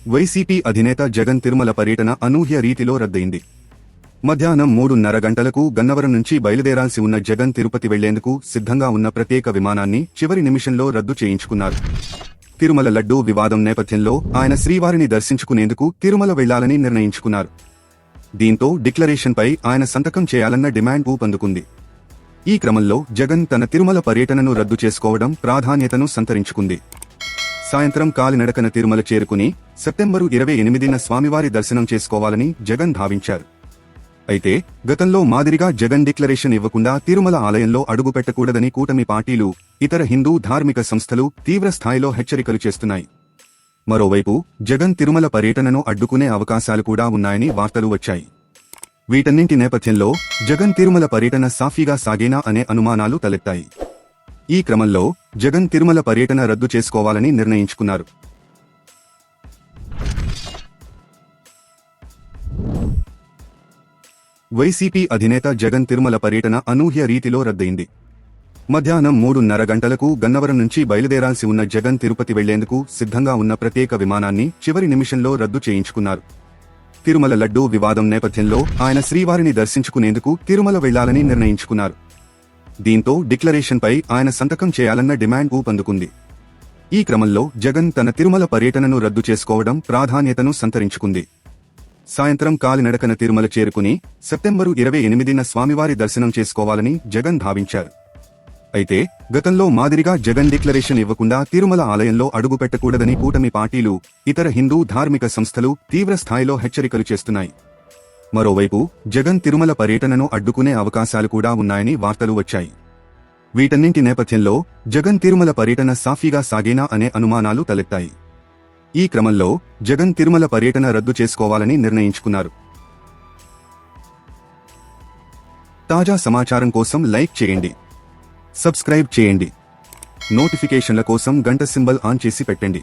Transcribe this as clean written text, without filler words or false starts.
YCP అధినేత జగన్ తిరుమల పర్యటన అనూహ్య రీతిలో రద్దయింది. మధ్యాహ్నం 3:30 గంటలకు గన్నవరం నుంచి బయలుదేరాల్సి ఉన్న జగన్ తిరుపతి వెళ్లేందుకు సిద్ధంగా ఉన్న ప్రత్యేక విమానాన్ని చివరి నిమిషంలో రద్దు చేయించుకున్నారు. తిరుమల లడ్డూ వివాదం నేపథ్యంలో ఆయన శ్రీవారిని దర్శించుకునేందుకు తిరుమల వెళ్లాలని నిర్ణయించుకున్నారు. దీంతో డిక్లరేషన్పై ఆయన సంతకం చేయాలన్న డిమాండ్ ఊపందుకుంది. ఈ క్రమంలో జగన్ తన తిరుమల పర్యటనను రద్దు చేసుకోవడం ప్రాధాన్యతను సంతరించుకుంది. సాయంత్రం కాలినడకన తిరుమల చేరుకుని సెప్టెంబరు 28న స్వామివారి దర్శనం చేసుకోవాలని జగన్ భావించారు. అయితే గతంలో మాదిరిగా జగన్ డిక్లరేషన్ ఇవ్వకుండా తిరుమల ఆలయంలో అడుగుపెట్టకూడదని కూటమి పార్టీలు, ఇతర హిందూ ధార్మిక సంస్థలు తీవ్రస్థాయిలో హెచ్చరికలు చేస్తున్నాయి. మరోవైపు జగన్ తిరుమల పర్యటనను అడ్డుకునే అవకాశాలు కూడా ఉన్నాయని వార్తలు వచ్చాయి. వీటన్నింటి నేపథ్యంలో జగన్ తిరుమల పర్యటన సాఫీగా సాగేనా అనే అనుమానాలు తలెత్తాయి. ఈ క్రమంలో జగన్ తిరుమల పర్యటన రద్దు చేసుకోవాలని నిర్ణయించుకున్నారు. వైసీపీ అధినేత జగన్ తిరుమల పర్యటన అనూహ్య రీతిలో రద్దయింది. మధ్యాహ్నం 3:30 గంటలకు గన్నవరం నుంచి బయలుదేరాల్సి ఉన్న జగన్ తిరుపతి వెళ్లేందుకు సిద్ధంగా ఉన్న ప్రత్యేక విమానాన్ని చివరి నిమిషంలో రద్దు చేయించుకున్నారు. తిరుమల లడ్డూ వివాదం నేపథ్యంలో ఆయన శ్రీవారిని దర్శించుకునేందుకు తిరుమల వెళ్లాలని నిర్ణయించుకున్నారు. దీంతో డిక్లరేషన్పై ఆయన సంతకం చేయాలన్న డిమాండ్ ఊపందుకుంది. ఈ క్రమంలో జగన్ తన తిరుమల పర్యటనను రద్దు చేసుకోవడం ప్రాధాన్యతను సంతరించుకుంది. సాయంత్రం కాలినడకన తిరుమల చేరుకుని సెప్టెంబరు 28న స్వామివారి దర్శనం చేసుకోవాలని జగన్ భావించారు. అయితే గతంలో మాదిరిగా జగన్ డిక్లరేషన్ ఇవ్వకుండా తిరుమల ఆలయంలో అడుగుపెట్టకూడదని కూటమి పార్టీలు, ఇతర హిందూ ధార్మిక సంస్థలు తీవ్రస్థాయిలో హెచ్చరికలు చేస్తున్నాయి. మరోవైపు జగన్ తిరుమల పర్యటనను అడ్డుకునే అవకాశాలు కూడా ఉన్నాయని వార్తలు వచ్చాయి. వీటన్నింటి నేపథ్యంలో జగన్ తిరుమల పర్యటన సాఫీగా సాగేనా అనే అనుమానాలు తలెత్తాయి. ఈ క్రమంలో జగన్ తిరుమల పర్యటన రద్దు చేసుకోవాలని నిర్ణయించుకున్నారు. తాజా సమాచారం కోసం లైక్ చేయండి, సబ్స్క్రైబ్ చేయండి, నోటిఫికేషన్ల కోసం గంట సింబల్ ఆన్ చేసి పెట్టండి.